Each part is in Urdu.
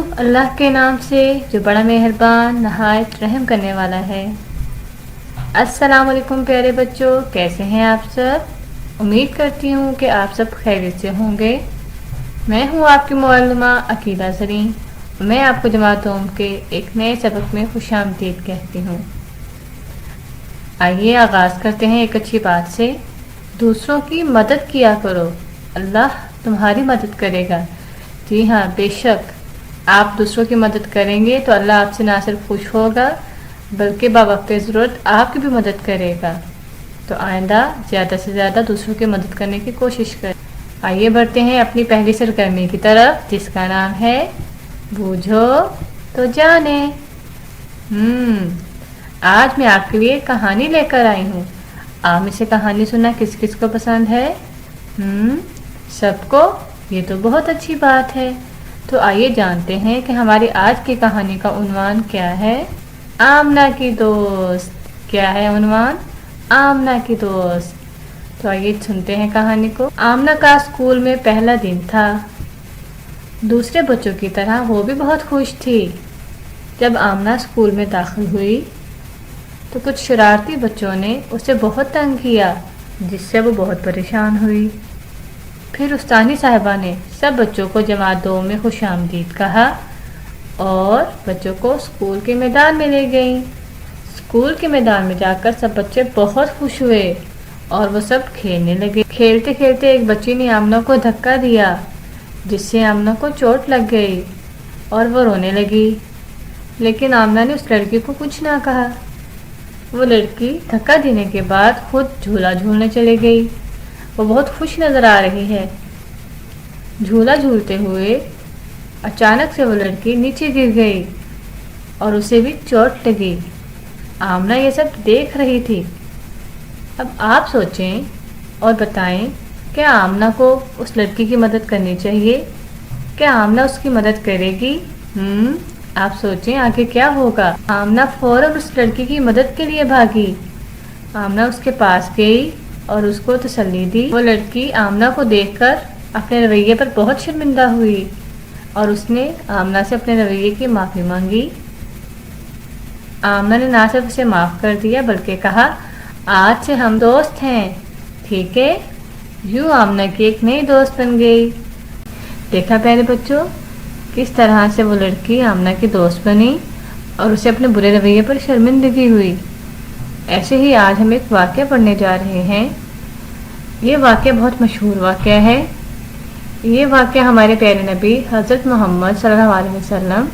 شروع اللہ کے نام سے جو بڑا مہربان نہایت رحم کرنے والا ہے۔ السلام علیکم پیارے بچوں، کیسے ہیں آپ سب؟ امید کرتی ہوں کہ آپ سب خیریت سے ہوں گے۔ میں ہوں آپ کی معلمہ عقیلہ زرین، میں آپ کو جماعت دوم کے ایک نئے سبق میں خوش آمدید کہتی ہوں۔ آئیے آغاز کرتے ہیں ایک اچھی بات سے۔ دوسروں کی مدد کیا کرو، اللہ تمہاری مدد کرے گا۔ جی ہاں، بے شک آپ دوسروں کی مدد کریں گے تو اللہ آپ سے نہ صرف خوش ہوگا بلکہ باوقت ضرورت آپ کی بھی مدد کرے گا۔ تو آئندہ زیادہ سے زیادہ دوسروں کی مدد کرنے کی کوشش کریں۔ آئیے بڑھتے ہیں اپنی پہلی سرگرمی کی طرف، جس کا نام ہے بوجھو تو جانے۔ آج میں آپ کے لیے کہانی لے کر آئی ہوں۔ آپ میں سے کہانی سننا کس کس کو پسند ہے؟ سب کو؟ یہ تو بہت اچھی بات ہے۔ تو آئیے جانتے ہیں کہ ہماری آج کی کہانی کا عنوان کیا ہے۔ آمنہ کی دوست۔ کیا ہے عنوان؟ آمنہ کی دوست۔ تو آئیے سنتے ہیں کہانی کو۔ آمنہ کا اسکول میں پہلا دن تھا۔ دوسرے بچوں کی طرح وہ بھی بہت خوش تھی۔ جب آمنہ اسکول میں داخل ہوئی تو کچھ شرارتی بچوں نے اسے بہت تنگ کیا، جس سے وہ بہت پریشان ہوئی۔ پھر استانی صاحبہ نے سب بچوں کو جماعت دوم میں خوش آمدید کہا اور بچوں کو اسکول کے میدان میں لے گئیں۔ اسکول کے میدان میں جا کر سب بچے بہت خوش ہوئے اور وہ سب کھیلنے لگے۔ کھیلتے کھیلتے ایک بچی نے آمنہ کو دھکا دیا، جس سے آمنہ کو چوٹ لگ گئی اور وہ رونے لگی، لیکن آمنہ نے اس لڑکی کو کچھ نہ کہا۔ وہ لڑکی دھکا دینے کے بعد خود جھولا جھولنے چلی گئی۔ وہ بہت خوش نظر آ رہی ہے۔ جھولا جھولتے ہوئے اچانک سے وہ لڑکی نیچے گر گئی اور اسے بھی چوٹ لگی۔ آمنہ یہ سب دیکھ رہی تھی۔ اب آپ سوچیں اور بتائیں، کیا آمنہ کو اس لڑکی کی مدد کرنی چاہیے؟ کیا آمنہ اس کی مدد کرے گی؟ آپ سوچیں آگے کیا ہوگا۔ آمنہ فوراً اس لڑکی کی مدد کے لیے بھاگی۔ آمنہ اس کے پاس گئی اور اس کو تسلی دی۔ وہ لڑکی آمنہ کو دیکھ کر اپنے رویے پر بہت شرمندہ ہوئی اور اس نے آمنہ سے اپنے رویے کی معافی مانگی۔ آمنہ نے نہ صرف اسے معاف کر دیا بلکہ کہا، آج سے ہم دوست ہیں، ٹھیک ہے؟ یوں آمنہ کی ایک نئی دوست بن گئی۔ دیکھا پیارے بچوں، کس طرح سے وہ لڑکی آمنہ کی دوست بنی اور اسے اپنے برے رویے پر شرمندگی ہوئی۔ ایسے ہی آج ہم ایک واقعہ پڑھنے جا رہے ہیں۔ یہ واقعہ بہت مشہور واقعہ ہے۔ یہ واقعہ ہمارے پیارے نبی حضرت محمد صلی اللہ علیہ وسلم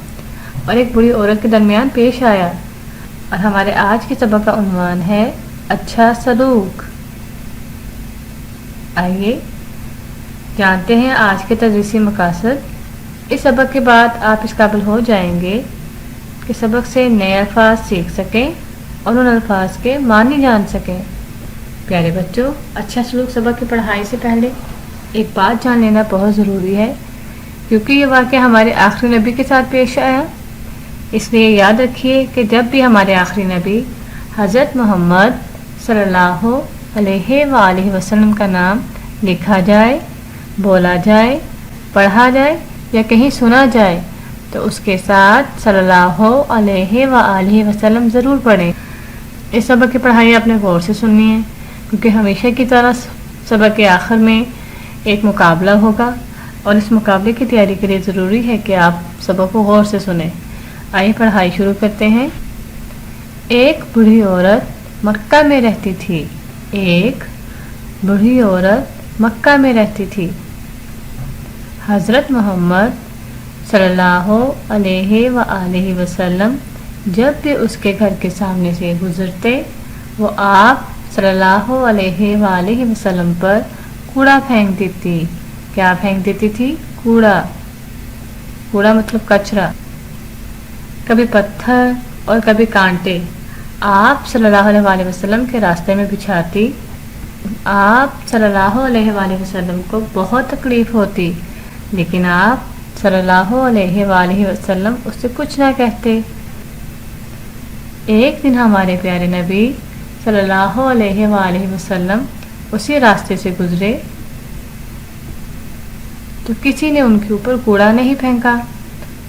اور ایک بری عورت کے درمیان پیش آیا، اور ہمارے آج کے سبق کا عنوان ہے اچھا سلوک۔ آئیے جانتے ہیں آج کے تدریسی مقاصد۔ اس سبق کے بعد آپ اس قابل ہو جائیں گے کہ سبق سے نئے الفاظ سیکھ سکیں اور ان الفاظ کے معنی جان سکیں۔ پیارے بچوں، اچھا سلوک سبق کی پڑھائی سے پہلے ایک بات جان لینا بہت ضروری ہے، کیونکہ یہ واقعہ ہمارے آخری نبی کے ساتھ پیش آیا۔ اس لیے یاد رکھیے کہ جب بھی ہمارے آخری نبی حضرت محمد صلی اللہ علیہ وآلہ وسلم کا نام لکھا جائے، بولا جائے، پڑھا جائے یا کہیں سنا جائے تو اس کے ساتھ صلی اللہ علیہ وآلہ وسلم ضرور پڑھیں۔ اس سبق کی پڑھائی آپ نے غور سے سننی ہے، کیونکہ ہمیشہ کی طرح سبق کے آخر میں ایک مقابلہ ہوگا، اور اس مقابلے کی تیاری کے لیے ضروری ہے کہ آپ سبق کو غور سے سنیں۔ آئیے پڑھائی شروع کرتے ہیں۔ ایک بوڑھی عورت مکہ میں رہتی تھی۔ ایک بوڑھی عورت مکہ میں رہتی تھی۔ حضرت محمد صلی اللہ علیہ وآلہ وسلم جب بھی اس کے گھر کے سامنے سے گزرتے، وہ آپ صلی اللہ علیہ وآلہ وسلم پر کوڑا پھینک دیتی۔ کیا پھینک دیتی تھی؟ کوڑا۔ کوڑا مطلب کچرا، کبھی پتھر اور کبھی کانٹے آپ صلی اللہ علیہ وآلہ وسلم کے راستے میں بچھاتی۔ آپ صلی اللہ علیہ وآلہ وسلم کو بہت تکلیف ہوتی، لیکن آپ صلی اللہ علیہ وآلہ وسلم اس سے کچھ نہ کہتے۔ ایک دن ہمارے پیارے نبی صلی اللہ علیہ وآلہ وسلم اسی راستے سے گزرے تو کسی نے ان کے اوپر کوڑا نہیں پھینکا،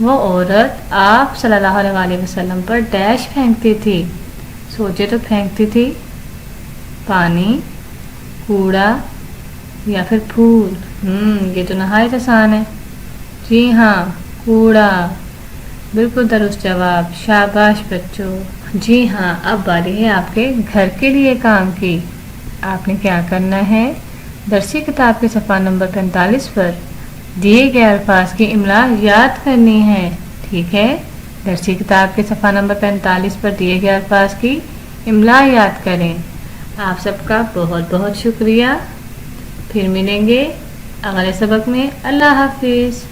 وہ عورت آپ صلی اللہ علیہ وسلم پر ڈیش پھینکتی تھی. سوچے تو پھینکتی تھی پانی، کوڑا یا پھر پھول؟ یہ تو نہایت آسان ہے. جی ہاں، کوڑا. بالکل درست جواب. شاباش بچوں. جی ہاں، اب باری ہے آپ کے گھر کے لیے کام کی. آپ نے کیا کرنا ہے؟ درسی کتاب کے صفحہ نمبر 45 پر دیے گئے الفاظ کی املا یاد کرنی ہے. ٹھیک ہے، درسی کتاب کے صفحہ نمبر 45 پر دیے گئے الفاظ کی املا یاد کریں. آپ سب کا بہت بہت شکریہ. پھر ملیں گے اگلے سبق میں. اللہ حافظ.